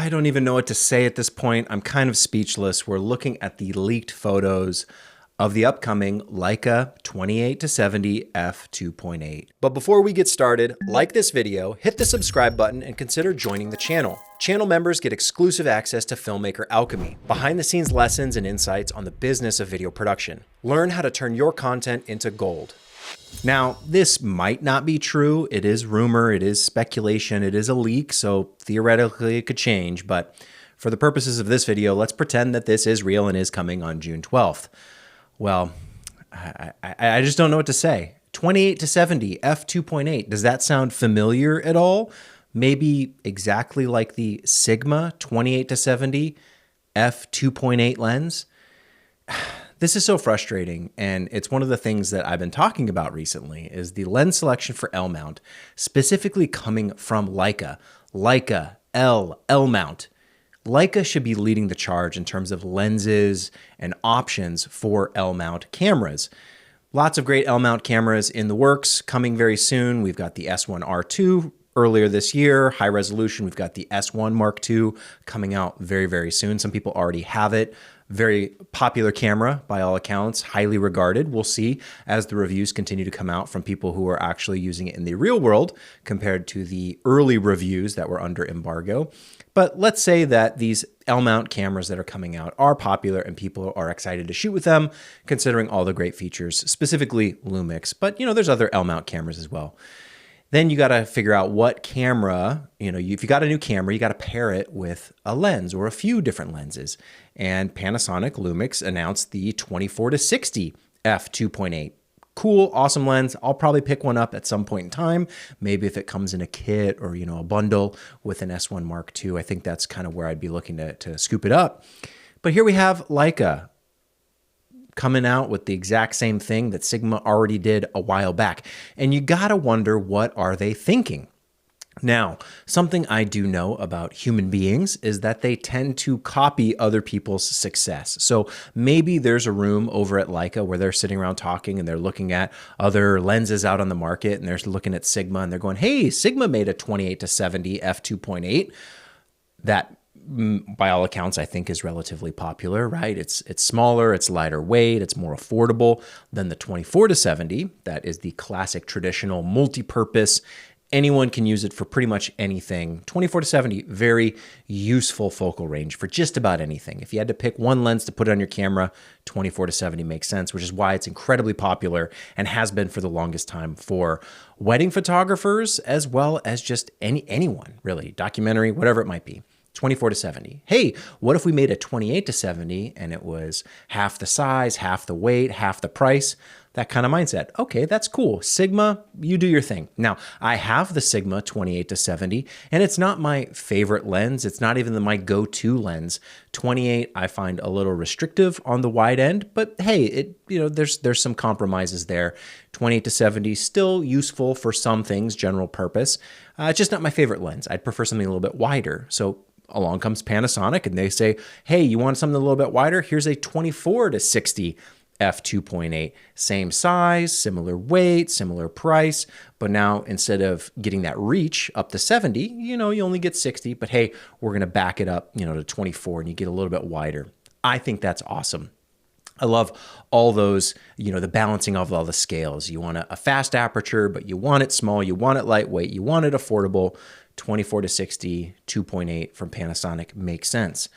I don't even know what to say at this point. I'm kind of speechless. We're looking at the leaked photos of the upcoming Leica 28-70 f2.8. But before we get started, like this video, hit the subscribe button, and consider joining the channel. Channel members get exclusive access to Filmmaker Alchemy, behind-the-scenes lessons and insights on the business of video production. Learn how to turn your content into gold. Now, this might not be true. It is rumor, it is speculation, it is a leak, so theoretically it could change. But for the purposes of this video, let's pretend that this is real and is coming on June 12th. Well, I just don't know what to say. 28-70 f2.8, does that sound familiar at all? Maybe exactly like the Sigma 28-70 f2.8 lens? This is so frustrating, and it's one of the things that I've been talking about recently is the lens selection for L-mount, specifically coming from Leica. Leica, L-mount. Leica should be leading the charge in terms of lenses and options for L-mount cameras. Lots of great L-mount cameras in the works, coming very soon. We've got the S1R2 earlier this year, high resolution. We've got the S1 Mark II coming out very, very soon. Some people already have it. Very popular camera by all accounts, highly regarded. We'll see as the reviews continue to come out from people who are actually using it in the real world compared to the early reviews that were under embargo. But let's say that these L-mount cameras that are coming out are popular and people are excited to shoot with them, considering all the great features, specifically Lumix. But there's other L-mount cameras as well. Then you got to figure out what camera, if you got a new camera, you got to pair it with a lens or a few different lenses. And Panasonic Lumix announced the 24-60 f2.8. Cool, awesome lens. I'll probably pick one up at some point in time. Maybe if it comes in a kit or, a bundle with an S1 Mark II, I think that's kind of where I'd be looking to scoop it up. But here we have Leica coming out with the exact same thing that Sigma already did a while back. And you gotta wonder, what are they thinking? Now, something I do know about human beings is that they tend to copy other people's success. So maybe there's a room over at Leica where they're sitting around talking and they're looking at other lenses out on the market and they're looking at Sigma and they're going, hey, Sigma made a 28-70 f2.8 that by all accounts, I think is relatively popular, right? It's smaller, it's lighter weight, it's more affordable than the 24-70. That is the classic traditional multi-purpose. Anyone can use it for pretty much anything. 24-70, very useful focal range for just about anything. If you had to pick one lens to put on your camera, 24-70 makes sense, which is why it's incredibly popular and has been for the longest time for wedding photographers as well as just anyone, really, documentary, whatever it might be. 24-70. Hey, what if we made a 28-70 and it was half the size, half the weight, half the price? That kind of mindset. Okay, that's cool. Sigma, you do your thing. Now, I have the Sigma 28-70, and it's not my favorite lens. It's not even my go-to lens. 28, I find a little restrictive on the wide end, but hey, there's some compromises there. 28-70 still useful for some things, general purpose. It's just not my favorite lens. I'd prefer something a little bit wider. So along comes Panasonic and they say, hey, you want something a little bit wider? Here's a 24-60 f2.8. Same size, similar weight, similar price, but now instead of getting that reach up to 70, you only get 60, but hey, we're gonna back it up, to 24 and you get a little bit wider. I think that's awesome. I love all those, the balancing of all the scales. You want a fast aperture, but you want it small, you want it lightweight, you want it affordable. 24-60, 2.8 from Panasonic makes sense.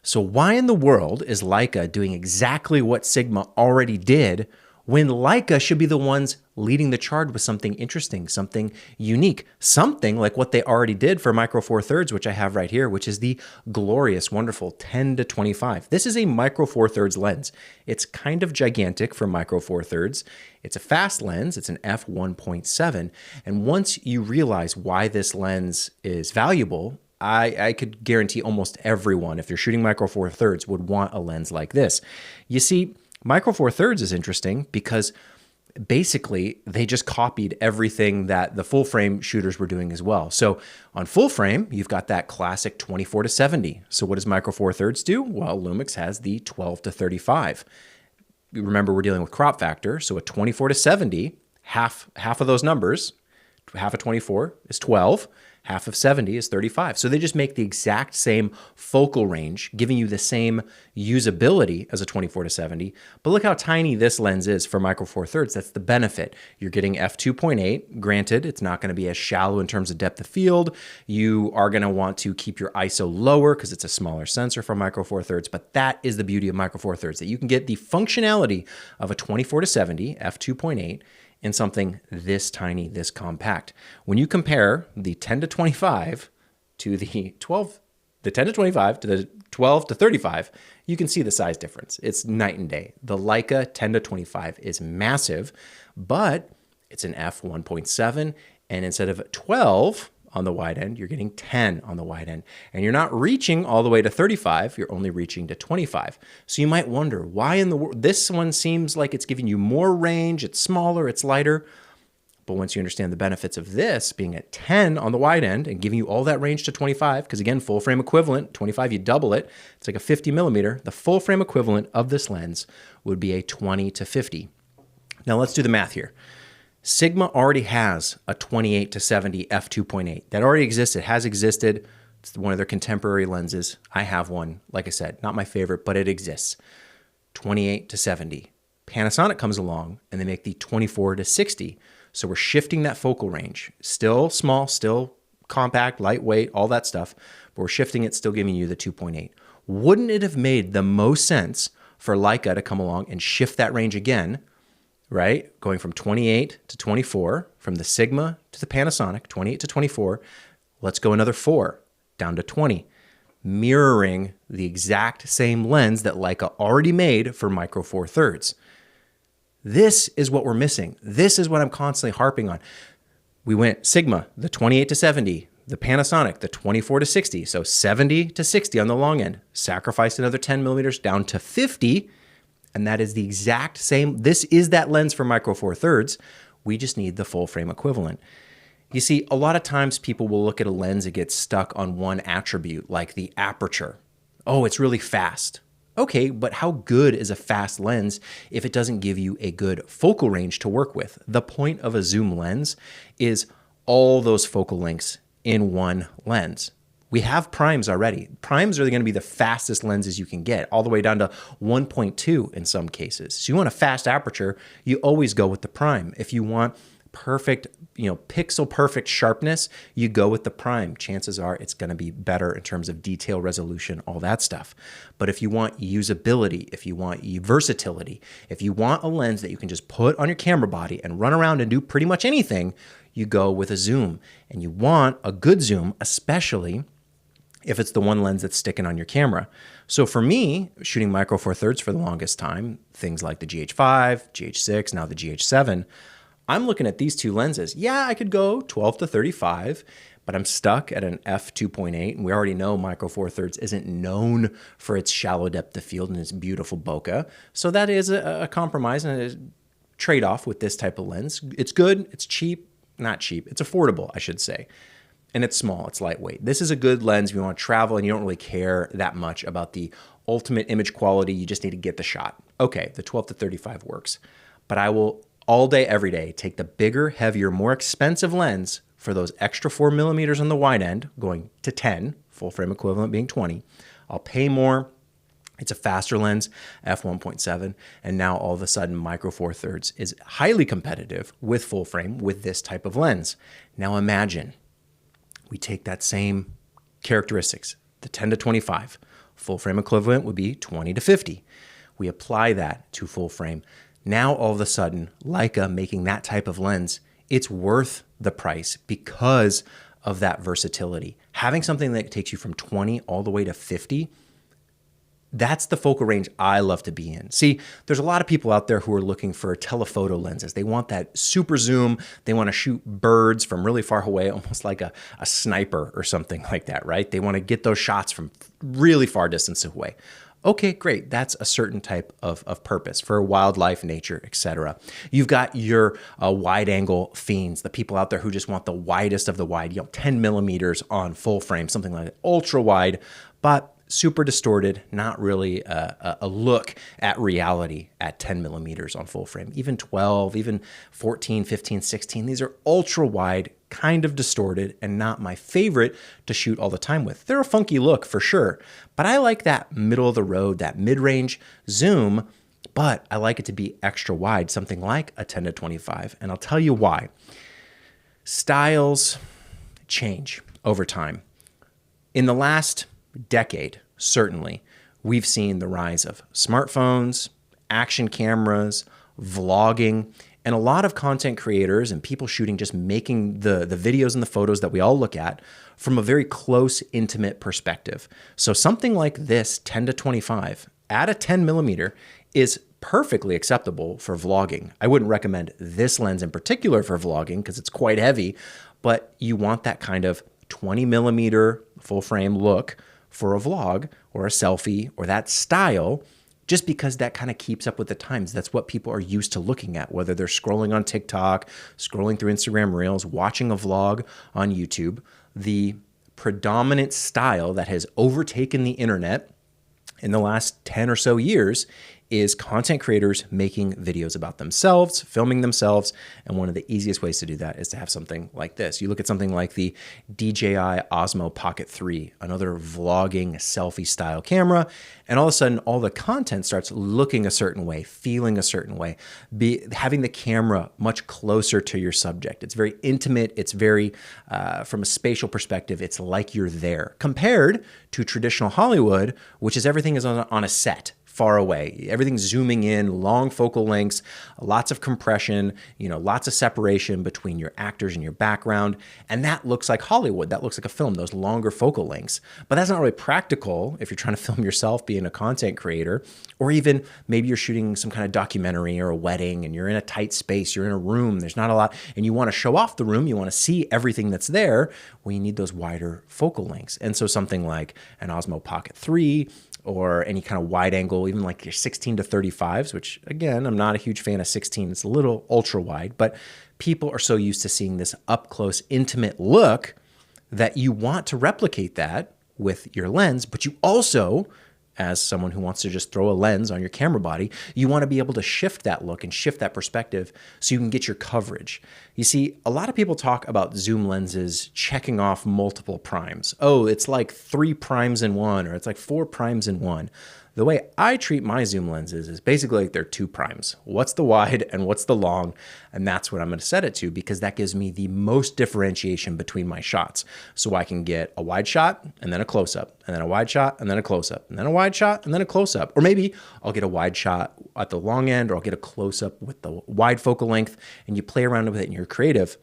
So why in the world is Leica doing exactly what Sigma already did when Leica should be the ones leading the charge with something interesting, something unique, something like what they already did for Micro Four Thirds, which I have right here, which is the glorious, wonderful 10-25. This is a Micro Four Thirds lens. It's kind of gigantic for Micro Four Thirds. It's a fast lens. It's an f1.7. And once you realize why this lens is valuable, I could guarantee almost everyone, if they're shooting Micro Four Thirds, would want a lens like this. You see, Micro Four Thirds is interesting because basically they just copied everything that the full frame shooters were doing as well. So on full frame, you've got that classic 24-70. So what does Micro Four Thirds do? Well, Lumix has the 12-35. Remember, we're dealing with crop factor. So a 24-70, half of those numbers, half of 24 is 12. half of 70 is 35. So they just make the exact same focal range, giving you the same usability as a 24-70. But look how tiny this lens is for micro four thirds. That's the benefit. You're getting f2.8. Granted, it's not going to be as shallow in terms of depth of field. You are going to want to keep your ISO lower because it's a smaller sensor for micro four thirds. But that is the beauty of micro four thirds, that you can get the functionality of a 24-70 f2.8 in something this tiny, this compact. When you compare the 10-25 to the 12, the 10-25 to the 12-35, you can see the size difference. It's night and day. The Leica 10-25 is massive, but it's an f1.7, and instead of 12 on the wide end, you're getting 10 on the wide end. And you're not reaching all the way to 35, you're only reaching to 25. So you might wonder, why in the world? This one seems like it's giving you more range, it's smaller, it's lighter. But once you understand the benefits of this being at 10 on the wide end and giving you all that range to 25, because again, full frame equivalent, 25, you double it, it's like a 50mm. The full frame equivalent of this lens would be a 20-50. Now let's do the math here. Sigma already has a 28-70 f2.8. That already exists. It has existed. It's one of their contemporary lenses. I have one. Like I said, not my favorite, but it exists. 28-70. Panasonic comes along and they make the 24-60. So we're shifting that focal range. Still small, still compact, lightweight, all that stuff, but we're shifting it, still giving you the 2.8. Wouldn't it have made the most sense for Leica to come along and shift that range again, right? Going from 28 to 24, from the Sigma to the Panasonic, 28 to 24, let's go another 4, down to 20, mirroring the exact same lens that Leica already made for micro four thirds. This is what we're missing. This is what I'm constantly harping on. We went Sigma, the 28-70, the Panasonic, the 24-60, so 70-60 on the long end, sacrificed another 10mm down to 50, and that is the exact same. This is that lens for micro four thirds. We just need the full frame equivalent. You see, a lot of times people will look at a lens and get stuck on one attribute, like the aperture. Oh, it's really fast. Okay, but how good is a fast lens if it doesn't give you a good focal range to work with? The point of a zoom lens is all those focal lengths in one lens. We have primes already. Primes are going to be the fastest lenses you can get, all the way down to 1.2 in some cases. So you want a fast aperture, you always go with the prime. If you want perfect, pixel perfect sharpness, you go with the prime. Chances are it's going to be better in terms of detail resolution, all that stuff. But if you want usability, if you want versatility, if you want a lens that you can just put on your camera body and run around and do pretty much anything, you go with a zoom. And you want a good zoom, especially if it's the one lens that's sticking on your camera. So for me, shooting micro four thirds for the longest time, things like the GH5, GH6, now the GH7, I'm looking at these two lenses. Yeah, I could go 12-35, but I'm stuck at an f2.8, and we already know micro four thirds isn't known for its shallow depth of field and its beautiful bokeh. So that is a compromise and a trade-off with this type of lens. It's good, it's cheap, not cheap, it's affordable, I should say. And it's small, it's lightweight. This is a good lens if you want to travel and you don't really care that much about the ultimate image quality. You just need to get the shot. Okay, the 12-35 works. But I will all day, every day, take the bigger, heavier, more expensive lens for those extra 4mm on the wide end, going to 10, full frame equivalent being 20. I'll pay more. It's a faster lens, f1.7, and now all of a sudden micro four thirds is highly competitive with full frame with this type of lens. Now imagine we take that same characteristics, the 10-25, full frame equivalent would be 20-50. We apply that to full frame. Now all of a sudden, Leica making that type of lens, it's worth the price because of that versatility. Having something that takes you from 20 all the way to 50, that's the focal range I love to be in. See, there's a lot of people out there who are looking for telephoto lenses. They want that super zoom. They want to shoot birds from really far away, almost like a sniper or something like that, right? They want to get those shots from really far distance away. Okay, great. That's a certain type of purpose for wildlife, nature, etc. You've got your wide angle fiends, the people out there who just want the widest of the wide, 10mm on full frame, something like that, ultra wide, but super distorted, not really a look at reality at 10mm on full frame. Even 12, even 14, 15, 16, these are ultra wide, kind of distorted and not my favorite to shoot all the time with. They're a funky look for sure, but I like that middle of the road, that mid-range zoom, but I like it to be extra wide, something like a 10-25. And I'll tell you why. Styles change over time. In the last decade, certainly, we've seen the rise of smartphones, action cameras, vlogging, and a lot of content creators and people shooting just making the videos and the photos that we all look at from a very close, intimate perspective. So something like this 10-25 at a 10mm is perfectly acceptable for vlogging. I wouldn't recommend this lens in particular for vlogging because it's quite heavy, but you want that kind of 20mm full frame look for a vlog or a selfie or that style, just because that kind of keeps up with the times. That's what people are used to looking at, whether they're scrolling on TikTok, scrolling through Instagram Reels, watching a vlog on YouTube. The predominant style that has overtaken the internet in the last 10 or so years is content creators making videos about themselves, filming themselves, and one of the easiest ways to do that is to have something like this. You look at something like the DJI Osmo Pocket 3, another vlogging selfie style camera, and all of a sudden all the content starts looking a certain way, feeling a certain way, having the camera much closer to your subject. It's very intimate, it's very, from a spatial perspective, it's like you're there, compared to traditional Hollywood, which is everything is on a set, far away. Everything's zooming in, long focal lengths, lots of compression, lots of separation between your actors and your background. And that looks like Hollywood. That looks like a film, those longer focal lengths. But that's not really practical if you're trying to film yourself being a content creator, or even maybe you're shooting some kind of documentary or a wedding and you're in a tight space, you're in a room, there's not a lot, and you want to show off the room, you want to see everything that's there, well, you need those wider focal lengths. And so something like an Osmo Pocket 3, or any kind of wide angle, even like your 16-35s, which again, I'm not a huge fan of 16. It's a little ultra wide, but people are so used to seeing this up close, intimate look that you want to replicate that with your lens, but you also, as someone who wants to just throw a lens on your camera body, you want to be able to shift that look and shift that perspective so you can get your coverage. You see, a lot of people talk about zoom lenses checking off multiple primes. Oh, it's like 3 primes in one, or it's like 4 primes in one. The way I treat my zoom lenses is basically like they're 2 primes. What's the wide and what's the long? And that's what I'm going to set it to, because that gives me the most differentiation between my shots. So I can get a wide shot and then a close-up, and then a wide shot and then a close-up, and then a wide shot and then a close-up. Or maybe I'll get a wide shot at the long end, or I'll get a close-up with the wide focal length, and you play around with it and you're creative.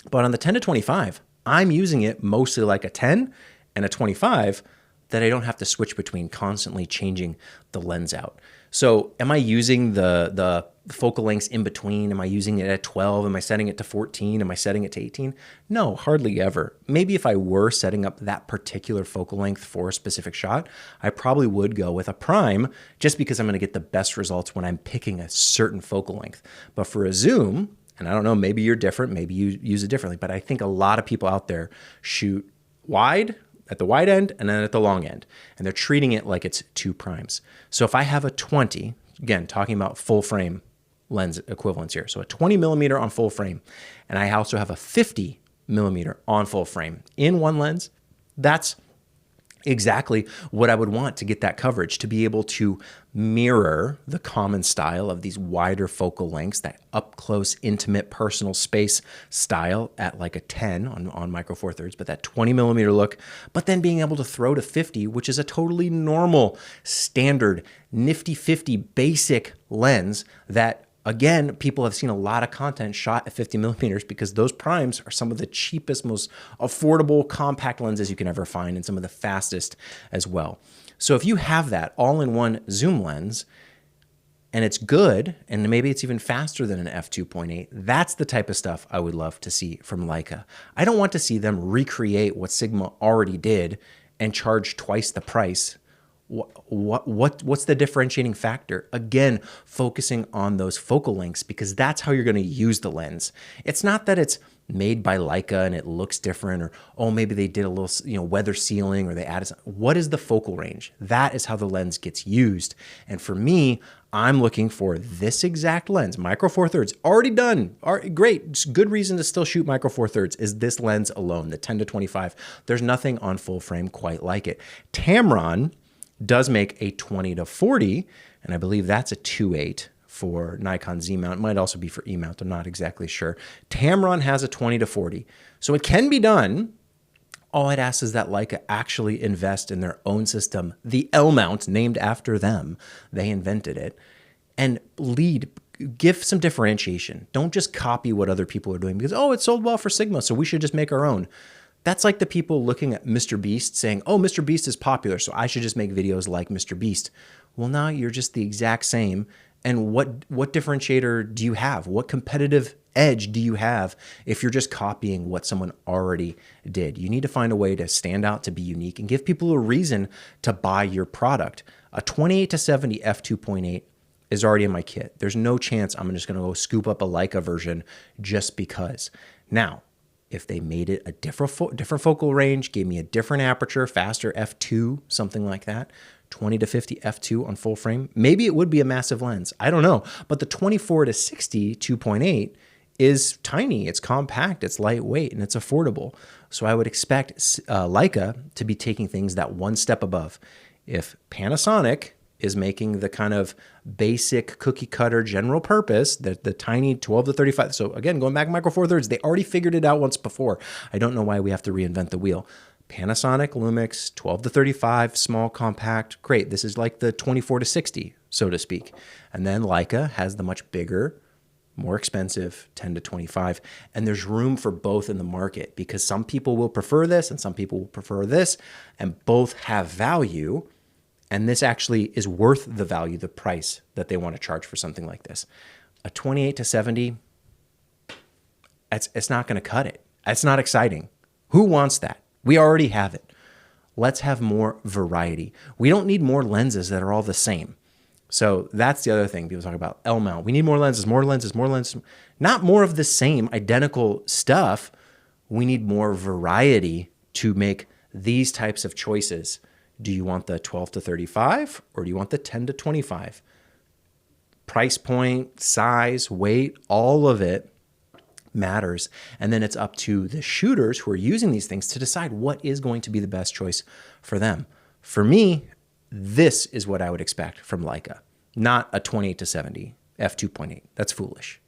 But on the 10-25, I'm using it mostly like a 10 and a 25, that I don't have to switch between, constantly changing the lens out. So am I using the focal lengths in between? Am I using it at 12? Am I setting it to 14? Am I setting it to 18? No, hardly ever. Maybe if I were setting up that particular focal length for a specific shot, I probably would go with a prime, just because I'm going to get the best results when I'm picking a certain focal length. But for a zoom, and I don't know, maybe you're different, maybe you use it differently, but I think a lot of people out there shoot wide, at the wide end and then at the long end, and they're treating it like it's 2 primes. So if I have a 20, again, talking about full frame lens equivalents here, so a 20mm on full frame, and I also have a 50mm on full frame in one lens, that's exactly what I would want to get that coverage, to be able to mirror the common style of these wider focal lengths, that up close, intimate, personal space style at like a 10 on micro four thirds, but that 20mm look, but then being able to throw to 50, which is a totally normal, standard, nifty 50 basic lens that, again, people have seen a lot of content shot at 50mm, because those primes are some of the cheapest, most affordable compact lenses you can ever find, and some of the fastest as well. So if you have that all-in-one zoom lens, and it's good, and maybe it's even faster than an f2.8, that's the type of stuff I would love to see from Leica. I don't want to see them recreate what Sigma already did and charge twice the price. What's the differentiating factor? Again, focusing on those focal lengths, because that's how you're going to use the lens. It's not that it's made by Leica and it looks different, or oh, maybe they did a little, weather sealing, or they added something. What is the focal range? That is how the lens gets used. And for me, I'm looking for this exact lens, micro four thirds, already done. Great, it's good reason to still shoot micro four thirds is this lens alone, the 10-25. There's nothing on full frame quite like it. Tamron does make a 20-40, and I believe that's a 2.8 for Nikon Z mount. It might also be for E mount. I'm not exactly sure. Tamron has a 20-40. So it can be done. All I'd ask is that Leica actually invest in their own system, the L mount, named after them. They invented it. And give some differentiation. Don't just copy what other people are doing because, oh, it sold well for Sigma, so we should just make our own. That's like the people looking at Mr. Beast saying, oh, Mr. Beast is popular, so I should just make videos like Mr. Beast. Well, now you're just the exact same. And what differentiator do you have? What competitive edge do you have if you're just copying what someone already did? You need to find a way to stand out, to be unique, and give people a reason to buy your product. A 28-70 f2.8 is already in my kit. There's no chance I'm just going to go scoop up a Leica version just because. Now, if they made it a different focal range, gave me a different aperture, faster f2, something like that, 20-50 f2 on full frame, maybe it would be a massive lens. I don't know. But the 24-60 2.8 is tiny, it's compact, it's lightweight, and it's affordable. So I would expect Leica to be taking things that one step above. If Panasonic is making the kind of basic cookie cutter general purpose, the tiny 12-35. So again, going back micro four thirds, they already figured it out once before. I don't know why we have to reinvent the wheel. Panasonic Lumix 12-35, small, compact, great. This is like the 24-60, so to speak. And then Leica has the much bigger, more expensive 10-25. And there's room for both in the market because some people will prefer this and some people will prefer this, and both have value. And this actually is worth the value, the price that they want to charge for something like this. A 28-70, it's not going to cut it. It's not exciting. Who wants that? We already have it. Let's have more variety. We don't need more lenses that are all the same. So that's the other thing people talk about, L mount. We need more lenses, more lenses, more lenses. Not more of the same identical stuff. We need more variety to make these types of choices. Do you want the 12-35 or do you want the 10-25? Price point, size, weight, all of it matters. And then it's up to the shooters who are using these things to decide what is going to be the best choice for them. For me, this is what I would expect from Leica, not a 28-70 f2.8. That's foolish.